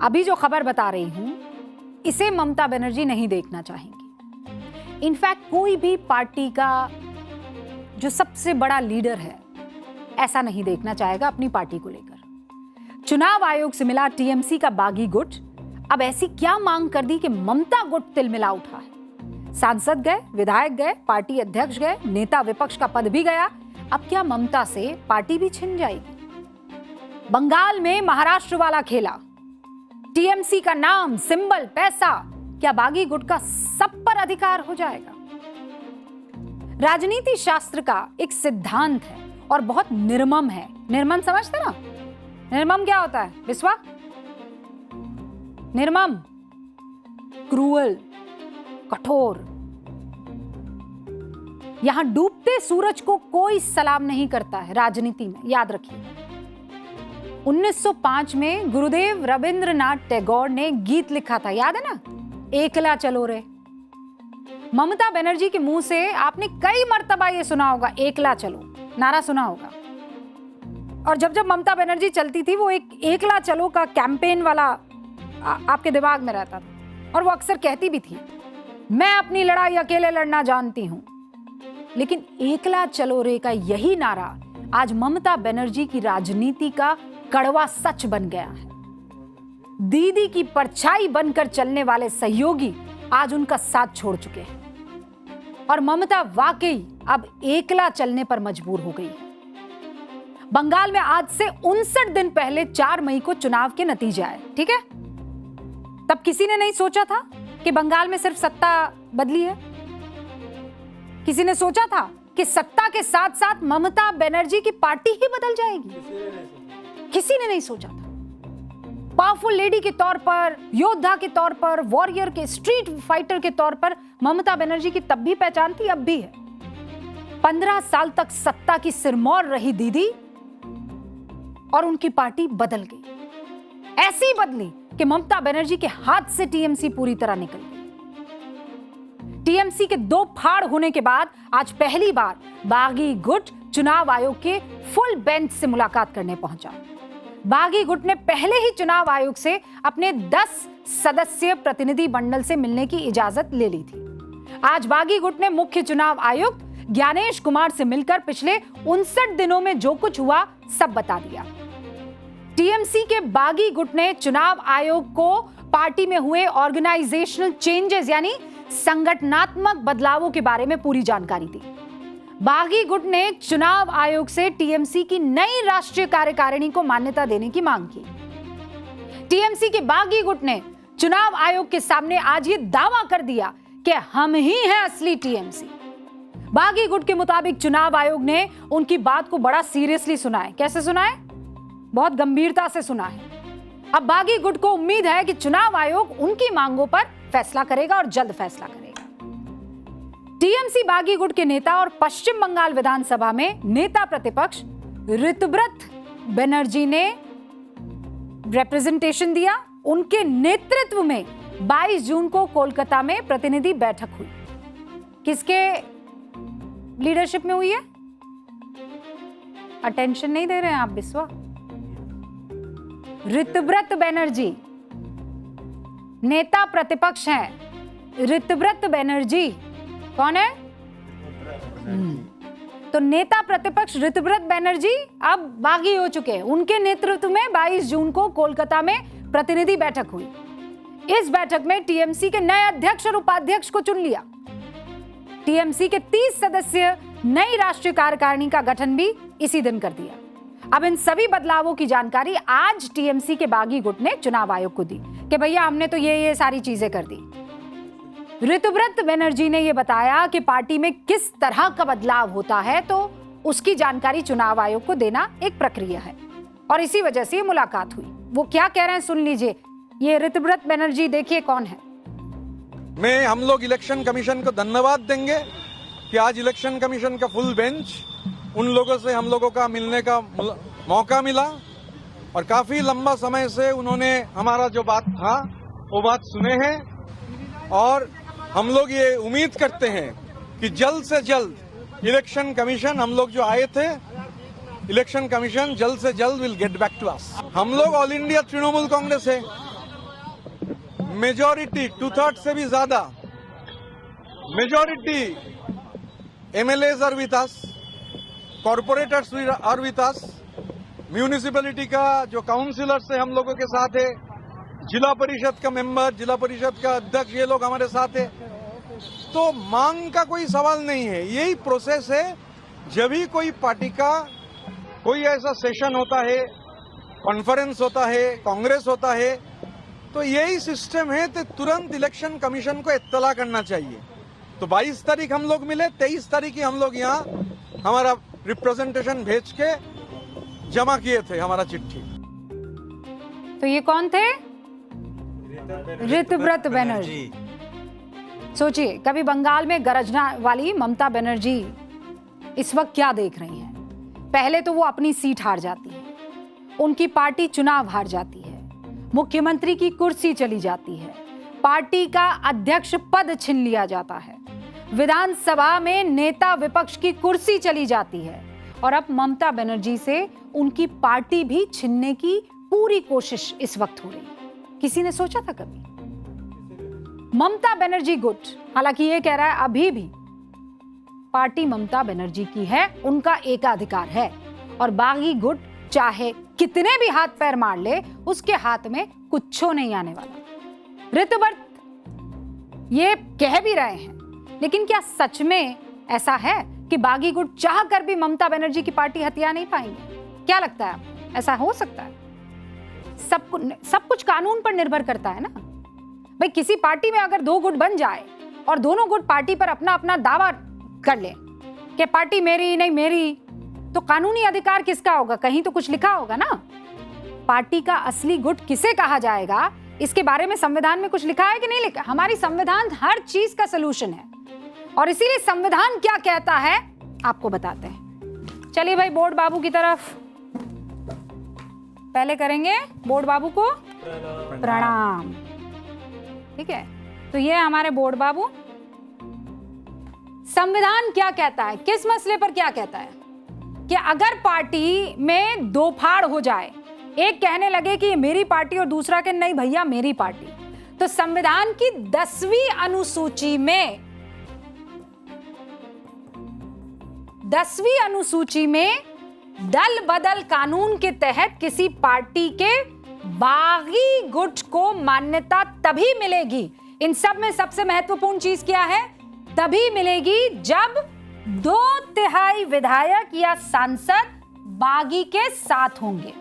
अभी जो खबर बता रही हूं इसे ममता बनर्जी नहीं देखना चाहेंगी। इनफैक्ट कोई भी पार्टी का जो सबसे बड़ा लीडर है ऐसा नहीं देखना चाहेगा अपनी पार्टी को लेकर। चुनाव आयोग से मिला टीएमसी का बागी गुट, अब ऐसी क्या मांग कर दी कि ममता गुट तिलमिला उठा है। सांसद गए, विधायक गए, पार्टी अध्यक्ष गए, नेता विपक्ष का पद भी गया। अब क्या ममता से पार्टी भी छिन जाएगी? बंगाल में महाराष्ट्र वाला खेला, टीएमसी का नाम, सिंबल, पैसा, क्या बागी गुट का सब पर अधिकार हो जाएगा? राजनीति शास्त्र का एक सिद्धांत है और बहुत निर्मम है। निर्मम समझते ना? निर्मम क्या होता है विश्वा? निर्मम, क्रूअल, कठोर। यहां डूबते सूरज को कोई सलाम नहीं करता है राजनीति में, याद रखिए। 1905 में गुरुदेव रविंद्रनाथ टैगोर ने गीत लिखा था, याद है ना? एकला चलो रे। ममता बनर्जी के मुंह से आपने कई मर्तबा ये सुना होगा, एकला चलो नारा सुना होगा। और जब जब ममता बनर्जी चलती थी वो एक एकला चलो का कैंपेन वाला आपके दिमाग में रहता था और वो अक्सर कहती भी थी, मैं अपनी लड़ाई अकेले लड़ना जानती हूं। लेकिन एकला चलो रे का यही नारा आज ममता बनर्जी की राजनीति का कड़वा सच बन गया है। दीदी की परछाई बनकर चलने वाले सहयोगी आज उनका साथ छोड़ चुके हैं और ममता वाकई अब एकला चलने पर मजबूर हो गई है। बंगाल में आज से 59 दिन पहले 4 मई को चुनाव के नतीजे आए, ठीक है? तब किसी ने नहीं सोचा था कि बंगाल में सिर्फ सत्ता बदली है। किसी ने सोचा था कि सत्ता के साथ साथ ममता बनर्जी की पार्टी ही बदल जाएगी? किसी ने नहीं सोचा था। पावरफुल लेडी के तौर पर, योद्धा के तौर पर, वॉरियर के, स्ट्रीट फाइटर के तौर पर ममता बनर्जी की तब भी पहचान थी, अब भी है। 15 साल तक सत्ता की सिरमौर रही दीदी और उनकी पार्टी बदल गई। ऐसी बदली कि ममता बनर्जी के हाथ से टीएमसी पूरी तरह निकल गई। टीएमसी के 2 फाड़ होने के बाद आज पहली बार बागी गुट चुनाव आयोग के फुल बेंच से मुलाकात करने पहुंचा। बागी गुट ने पहले ही चुनाव आयोग से अपने 10 सदस्यीय प्रतिनिधि मंडल से मिलने की इजाजत ले ली थी। आज बागी गुट ने मुख्य चुनाव आयुक्त ज्ञानेश कुमार से मिलकर पिछले 59 दिनों में जो कुछ हुआ सब बता दिया। टीएमसी के बागी गुट ने चुनाव आयोग को पार्टी में हुए ऑर्गेनाइजेशनल चेंजेस यानी संगठनात्मक बदलावों के बारे में पूरी जानकारी दी। बागी गुट ने चुनाव आयोग से टीएमसी की नई राष्ट्रीय कार्यकारिणी को मान्यता देने की मांग की। टीएमसी के बागी गुट ने चुनाव आयोग के सामने आज ये दावा कर दिया कि हम ही हैं असली टीएमसी। बागी गुट के मुताबिक चुनाव आयोग ने उनकी बात को बड़ा सीरियसली सुना है। कैसे सुना है? बहुत गंभीरता से सुना है। अब बागी गुट को उम्मीद है कि चुनाव आयोग उनकी मांगों पर फैसला करेगा और जल्द फैसला करेगा। टीएमसी बागी गुट के नेता और पश्चिम बंगाल विधानसभा में नेता प्रतिपक्ष ऋतुव्रत बनर्जी ने रिप्रेजेंटेशन दिया। उनके नेतृत्व में 22 जून को कोलकाता में प्रतिनिधि बैठक हुई। किसके लीडरशिप में हुई है? अटेंशन नहीं दे रहे हैं आप बिस्वा। ऋतुव्रत बनर्जी नेता प्रतिपक्ष हैं। ऋतुव्रत बनर्जी कौन है? तो नेता प्रतिपक्ष ऋतुव्रत बनर्जी अब बागी हो चुके हैं। उनके नेतृत्व में 22 जून को कोलकाता में प्रतिनिधि बैठक हुई। इस बैठक में टीएमसी के नए अध्यक्ष और उपाध्यक्ष को चुन लिया। टीएमसी के 30 सदस्यीय नई राष्ट्रीय कार्यकारिणी का गठन भी इसी दिन कर दिया। अब इन सभी बदलावों की जानकारी आज टीएमसी के बागी गुट ने चुनाव आयोग को दी कि भैया हमने तो ये सारी चीजें कर दी। ऋतुव्रत बनर्जी ने यह बताया कि पार्टी में किस तरह का बदलाव होता है तो उसकी जानकारी चुनाव आयोग को देना एक प्रक्रिया है और इसी वजह से ये मुलाकात हुई। वो क्या कह रहे हैं सुन लीजिए। ये ऋतुव्रत बनर्जी देखिए कौन है। मैं हम लोग इलेक्शन कमीशन को धन्यवाद देंगे कि आज इलेक्शन कमीशन का फुल बेंच उन लोगों से हम लोगों का मिलने का मौका मिला और काफी लंबा समय से उन्होंने हमारा जो बात था वो बात सुने हैं और हम लोग ये उम्मीद करते हैं कि जल्द से जल्द इलेक्शन कमीशन, हम लोग जो आए थे इलेक्शन कमीशन जल्द से जल्द will get back to us. हम लोग ऑल इंडिया तृणमूल कांग्रेस है मेजॉरिटी 2/3 से भी ज्यादा majority MLAs are with us, corporators are with us, municipality का जो काउंसिलर्स है हम लोगों के साथ है, जिला परिषद का मेंबर, जिला परिषद का अध्यक्ष, ये लोग हमारे साथ है। तो मांग का कोई सवाल नहीं है, यही प्रोसेस है। जब भी कोई पार्टी का कोई ऐसा सेशन होता है, कॉन्फ्रेंस होता है, कांग्रेस होता है, तो यही सिस्टम है। तो तुरंत इलेक्शन कमीशन को इत्तला करना चाहिए। तो 22 तारीख हम लोग मिले, 23 तारीख ही हम लोग यहाँ हमारा रिप्रेजेंटेशन भेज के जमा किए थे हमारा चिट्ठी। तो ये कौन थे? ऋतव्रत बनर्जी। सोचिए, कभी बंगाल में गरजना वाली ममता बनर्जी इस वक्त क्या देख रही हैं। पहले तो वो अपनी सीट हार जाती है, उनकी पार्टी चुनाव हार जाती है, मुख्यमंत्री की कुर्सी चली जाती है, पार्टी का अध्यक्ष पद छीन लिया जाता है, विधानसभा में नेता विपक्ष की कुर्सी चली जाती है, और अब ममता बनर्जी से उनकी पार्टी भी छीनने की पूरी कोशिश इस वक्त हो रही है। किसी ने सोचा था कभी? ममता बनर्जी गुट हालांकि ये कह रहा है अभी भी पार्टी ममता बनर्जी की है, उनका एकाधिकार है, और बागी गुट चाहे कितने भी हाथ पैर मार ले, उसके हाथ में कुछो नहीं आने वाला। ऋतव्रत ये कह भी रहे हैं, लेकिन क्या सच में ऐसा है कि बागी गुट चाह कर भी ममता बनर्जी की पार्टी हथिया नहीं पाएंगे? क्या लगता है आपको, ऐसा हो सकता है? सब कुछ कानून पर निर्भर करता है ना भाई। किसी पार्टी में अगर दो गुट बन जाए और दोनों गुट पार्टी पर अपना अपना दावा कर ले कि पार्टी मेरी नहीं मेरी, तो कानूनी अधिकार किसका होगा? कहीं तो कुछ लिखा होगा ना। पार्टी का असली गुट किसे कहा जाएगा, इसके बारे में संविधान में कुछ लिखा है कि नहीं लिखा? हमारी संविधान हर चीज का सलूशन है, और इसीलिए संविधान क्या कहता है आपको बताते हैं। चलिए भाई, बोर्ड बाबू की तरफ पहले करेंगे बोर्ड बाबू को प्रणाम। ठीक है, तो ये हमारे बोर्ड बाबू। संविधान क्या कहता है, किस मसले पर क्या कहता है कि अगर पार्टी में दो फाड़ हो जाए, एक कहने लगे कि ये मेरी पार्टी और दूसरा के नहीं भैया मेरी पार्टी, तो संविधान की 10वीं अनुसूची में दल बदल कानून के तहत किसी पार्टी के बागी गुट को मान्यता तभी मिलेगी। इन सब में सबसे महत्वपूर्ण चीज क्या है? तभी मिलेगी जब 2/3 विधायक या सांसद बागी के साथ होंगे।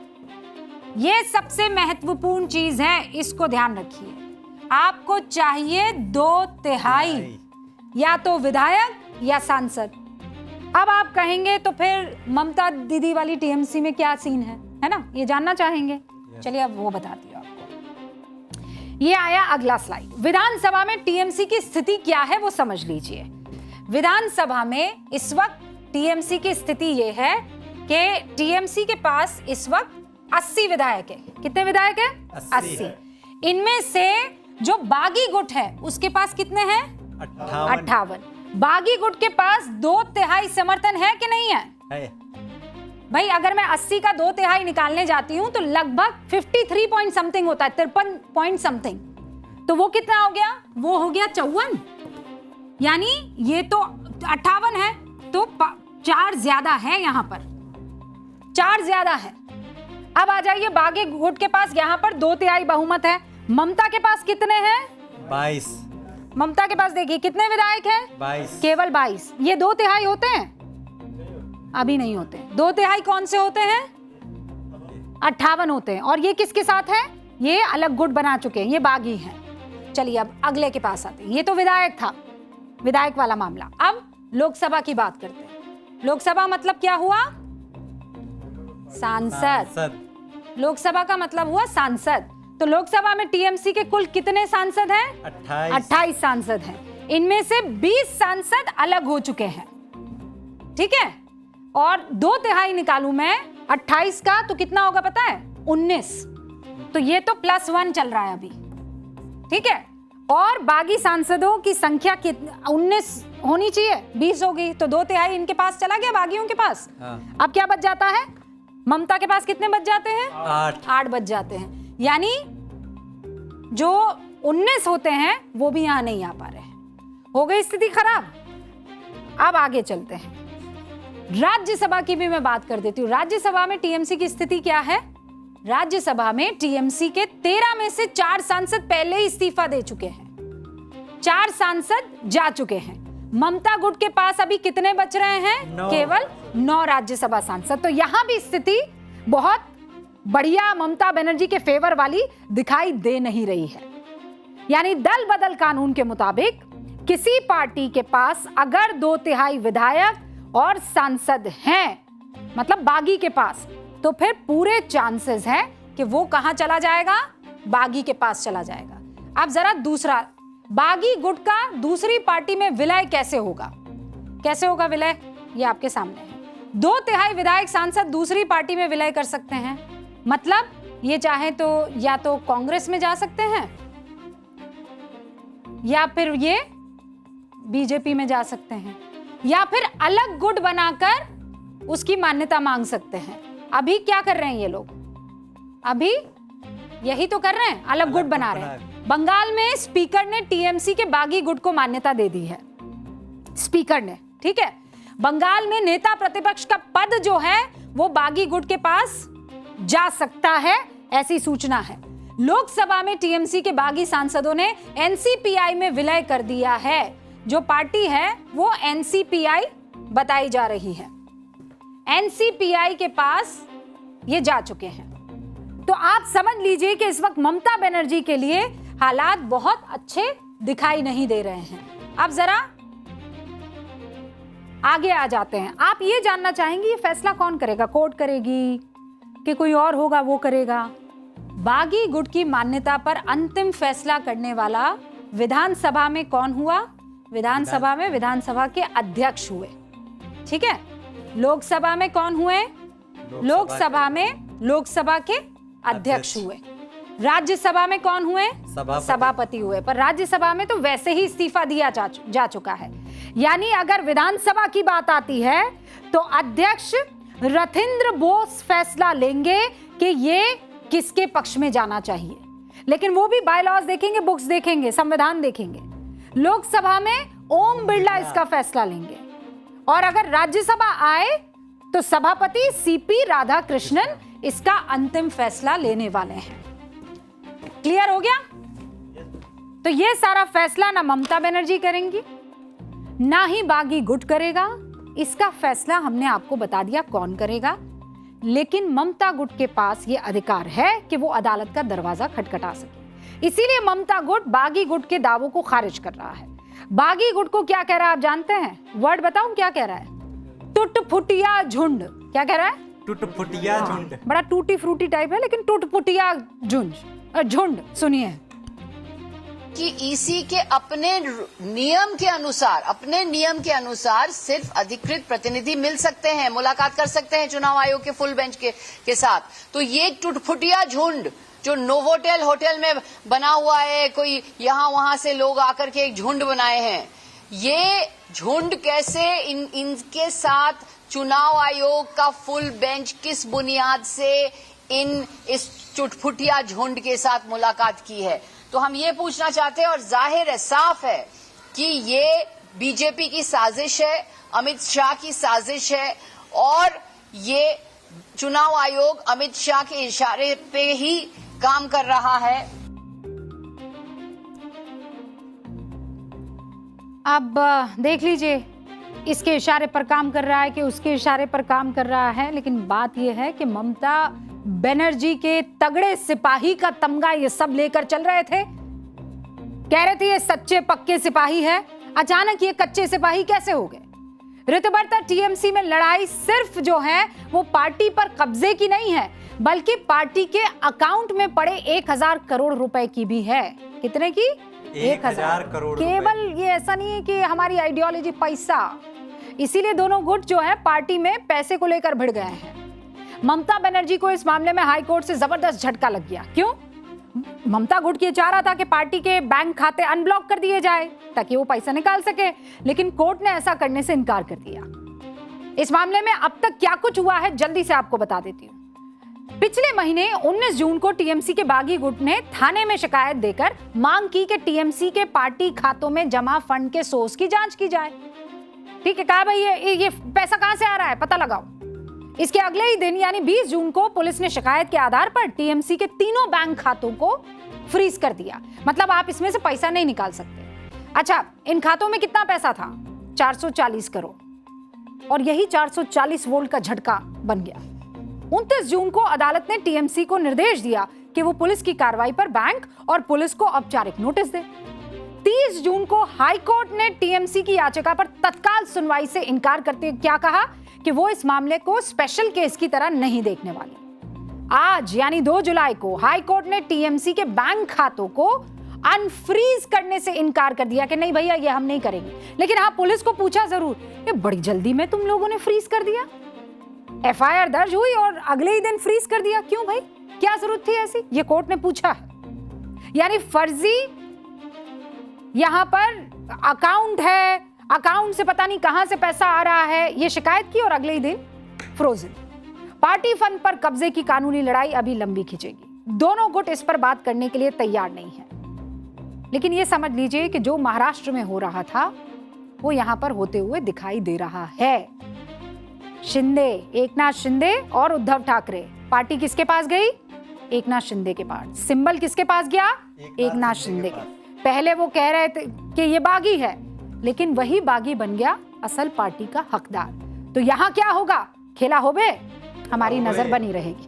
यह सबसे महत्वपूर्ण चीज है, इसको ध्यान रखिए। आपको चाहिए 2/3 या तो विधायक या सांसद। अब आप कहेंगे तो फिर ममता दीदी वाली टीएमसी में क्या सीन है ना? ये जानना चाहेंगे। चलिए अब वो बताती हूँ आपको। ये आया अगला स्लाइड। विधानसभा में टीएमसी की स्थिति क्या है वो समझ लीजिए। विधानसभा में इस वक्त टीएमसी की स्थिति ये है कि टीएमसी के पास इस वक्त 80 विधायक है। कितने विधायक है? 80। इनमें से जो बागी गुट है उसके पास कितने हैं? 58। बागी गुट के पास 2/3 समर्थन है कि नहीं है? भाई अगर मैं 80 का 2/3 निकालने जाती हूं तो लगभग 53 पॉइंट समथिंग होता है, 53 पॉइंट समथिंग। तो वो कितना हो गया? वो हो गया 54। यानी ये तो 58 है, तो 4 ज्यादा है, यहां पर 4 ज्यादा है। अब आ जाइए, बागी गुट के पास यहां पर 2/3 बहुमत है। ममता के पास कितने हैं? 22। ममता के पास देखिए कितने विधायक हैं? 22। केवल 22। ये 2/3 होते हैं? अभी नहीं होते। 2/3 कौन से होते हैं? 58 होते हैं। और ये किसके साथ है? ये अलग गुट बना चुके हैं, ये बागी हैं। चलिए अब अगले के पास आते हैं। ये तो विधायक था, विधायक वाला मामला। अब लोकसभा की बात करते हैं। लोकसभा मतलब क्या हुआ? सांसद। लोकसभा का मतलब हुआ सांसद। तो लोकसभा में टीएमसी के कुल कितने सांसद हैं? 28 सांसद हैं। इनमें से 20 सांसद अलग हो चुके हैं। ठीक है, और 2/3 निकालूं मैं 28 का तो कितना होगा पता है? 19। तो ये तो +1 चल रहा है अभी। ठीक है, और बागी सांसदों की संख्या 19 होनी चाहिए, 20 हो गई, तो 2/3 इनके पास चला गया, बागियों के पास। अब क्या बच जाता है? ममता के पास कितने बच जाते हैं? 8 बच जाते हैं। यानी जो 19 होते हैं वो भी यहां नहीं आ पा रहे हैं। हो गई स्थिति खराब। अब आगे चलते हैं, राज्यसभा की भी मैं बात कर देती हूँ। राज्यसभा में टीएमसी की स्थिति क्या है? राज्यसभा में टीएमसी के 13 में से 4 सांसद पहले ही इस्तीफा दे चुके हैं, 4 सांसद जा चुके हैं। ममता गुट के पास अभी कितने बच रहे हैं? केवल 9 राज्यसभा सांसद। तो यहां भी स्थिति बहुत बढ़िया ममता बनर्जी के फेवर वाली दिखाई दे नहीं रही है। यानी दल बदल कानून के मुताबिक किसी पार्टी के पास अगर 2/3 विधायक और सांसद हैं, मतलब बागी के पास, तो फिर पूरे चांसेस हैं कि वो कहां चला जाएगा? बागी के पास चला जाएगा। अब जरा दूसरा, बागी गुट का दूसरी पार्टी में विलय कैसे होगा? कैसे होगा विलय? ये आपके सामने है। 2/3 विधायक सांसद दूसरी पार्टी में विलय कर सकते हैं। मतलब ये चाहे तो या तो कांग्रेस में जा सकते हैं या फिर ये बीजेपी में जा सकते हैं या फिर अलग गुट बनाकर उसकी मान्यता मांग सकते हैं। अभी क्या कर रहे हैं ये लोग? अभी यही तो कर रहे हैं, अलग गुट बना रहे हैं। बंगाल में स्पीकर ने टीएमसी के बागी गुट को मान्यता दे दी है, स्पीकर ने, ठीक है। बंगाल में नेता प्रतिपक्ष का पद जो है वो बागी गुट के पास जा सकता है, ऐसी सूचना है। लोकसभा में टीएमसी के बागी सांसदों ने एनसीपीआई में विलय कर दिया है। जो पार्टी है वो एनसीपीआई बताई जा रही है, एनसीपीआई के पास ये जा चुके हैं। तो आप समझ लीजिए कि इस वक्त ममता बनर्जी के लिए हालात बहुत अच्छे दिखाई नहीं दे रहे हैं। अब जरा आगे आ जाते हैं। आप ये जानना चाहेंगे ये फैसला कौन करेगा? कोर्ट करेगी कि कोई और होगा वो करेगा? बागी गुट की मान्यता पर अंतिम फैसला करने वाला विधानसभा में कौन हुआ? विधानसभा में विधानसभा के अध्यक्ष हुए, ठीक है। लोकसभा में कौन हुए? लोकसभा में लोकसभा के अध्यक्ष हुए। राज्यसभा में कौन हुए? सभापति हुए। पर राज्यसभा में तो वैसे ही इस्तीफा दिया जा चुका है। यानी अगर विधानसभा की बात आती है तो अध्यक्ष रथिंद्र बोस फैसला लेंगे कि ये किसके पक्ष में जाना चाहिए। लेकिन वो भी बायलॉज देखेंगे, बुक्स देखेंगे, संविधान देखेंगे। लोकसभा में ओम बिरला इसका फैसला लेंगे और अगर राज्यसभा आए तो सभापति सीपी राधाकृष्णन इसका अंतिम फैसला लेने वाले हैं। क्लियर हो गया? तो ये सारा फैसला ना ममता बनर्जी करेंगी ना ही बागी गुट करेगा। इसका फैसला हमने आपको बता दिया कौन करेगा। लेकिन ममता गुट के पास ये अधिकार है कि वो अदालत का दरवाजा खटखटा सके। इसीलिए ममता गुट बागी गुट के दावों को खारिज कर रहा है। बागी गुट को क्या कह रहा है आप जानते हैं? वर्ड बताऊं क्या कह रहा है? टुटपुटिया झुंड। क्या कह रहा है? टुटपुटिया झुंड। बड़ा टूटी फ्रूटी टाइप है लेकिन टुटपुटिया झुंड। सुनिए कि ईसी के अपने नियम के अनुसार सिर्फ अधिकृत प्रतिनिधि मिल सकते हैं, मुलाकात कर सकते हैं चुनाव आयोग के फुल बेंच के साथ। तो ये टुटपुटिया झुंड जो नोवोटेल होटल में बना हुआ है, कोई यहाँ वहां से लोग आकर के एक झुंड बनाए हैं, ये झुंड कैसे इनके साथ चुनाव आयोग का फुल बेंच किस बुनियाद से इस चुटपुटिया झुंड के साथ मुलाकात की है? तो हम ये पूछना चाहते हैं और जाहिर है, साफ है कि ये बीजेपी की साजिश है, अमित शाह की साजिश है और ये चुनाव आयोग अमित शाह के इशारे पे ही काम कर रहा है। अब देख लीजिए, इसके इशारे पर काम कर रहा है कि उसके इशारे पर काम कर रहा है। लेकिन बात यह है कि ममता बनर्जी के तगड़े सिपाही का तमगा ये सब लेकर चल रहे थे। कह रहे थे ये सच्चे पक्के सिपाही है, अचानक ये कच्चे सिपाही कैसे हो गए? ऋतुपर्ता टीएमसी में लड़ाई सिर्फ जो है वो पार्टी पर कब्जे की नहीं है, बल्कि पार्टी के अकाउंट में पड़े 1000 करोड़ रुपए की भी है। कितने की? 1000 करोड़। केवल ये ऐसा नहीं है कि हमारी आइडियोलॉजी पैसा, इसीलिए दोनों गुट जो है पार्टी में पैसे को लेकर भिड़ गए हैं। ममता बनर्जी को इस मामले में हाई कोर्ट से जबरदस्त झटका लग गया। क्यों? ममता गुट ये चाह रहा था कि पार्टी के बैंक खाते अनब्लॉक कर दिए जाए ताकि वो पैसा निकाल सके, लेकिन कोर्ट ने ऐसा करने से इनकार कर दिया। इस मामले में अब तक क्या कुछ हुआ है जल्दी से आपको बता देती हूँ। पिछले महीने 19 जून को टीएमसी के बागी गुट ने थाने में शिकायत देकर मांग की कि टीएमसी के पार्टी खातों में जमा फंड के सोर्स की जांच की जाए। ठीक है, कहा भाई ये पैसा कहां से आ रहा है पता लगाओ। इसके अगले ही दिन यानी 20 जून को पुलिस ने शिकायत के आधार पर टीएमसी के तीनों बैंक खातों को फ्रीज कर दिया। मतलब आप इसमें से पैसा नहीं निकाल सकते। अच्छा, इन खातों में कितना पैसा था? 440 करोड़। और यही 440 वोल्ट का झटका बन गया। 29 जून को अदालत ने टीएमसी को निर्देश दिया कि वो पुलिस की कार्रवाई पर बैंक और पुलिस को औपचारिक नोटिस दे। 30 जून को हाई कोर्ट ने टीएमसी की याचिका पर तत्काल सुनवाई से इनकार करते हुए क्या कहा कि वो इस मामले को स्पेशल केस की तरह नहीं देखने वाले। आज यानी 2 जुलाई को हाई कोर्ट ने टीएमसी के बैंक खातों को अनफ्रीज करने से इनकार कर दिया कि नहीं भैया ये हम नहीं करेंगे। लेकिन हाँ, पुलिस को पूछा जरूर, ये बड़ी जल्दी में तुम लोगों ने फ्रीज कर दिया। एफआईआर दर्ज हुई और अगले ही दिन फ्रीज कर दिया, क्यों भाई, क्या जरूरत थी ऐसी? ये कोर्ट ने पूछा है। यानी फर्जी यहां पर अकाउंट है, अकाउंट से पता नहीं कहां से पैसा आ रहा है, ये शिकायत की और अगले ही दिन फ्रोजन। पार्टी फंड पर कब्जे की कानूनी लड़ाई अभी लंबी खिंचेगी। दोनों गुट इस पर बात करने के लिए तैयार नहीं है। लेकिन ये समझ लीजिए कि जो महाराष्ट्र में हो रहा था वो यहां पर होते हुए दिखाई दे रहा है। शिंदे, एकनाथ शिंदे और उद्धव ठाकरे, पार्टी किसके पास गई? एकनाथ शिंदे के पास। सिंबल किसके पास गया? एकनाथ शिंदे के। पहले वो कह रहे थे कि ये बागी है, लेकिन वही बागी बन गया असल पार्टी का हकदार। तो यहां क्या होगा? खेला होबे, हमारी नजर बनी रहेगी।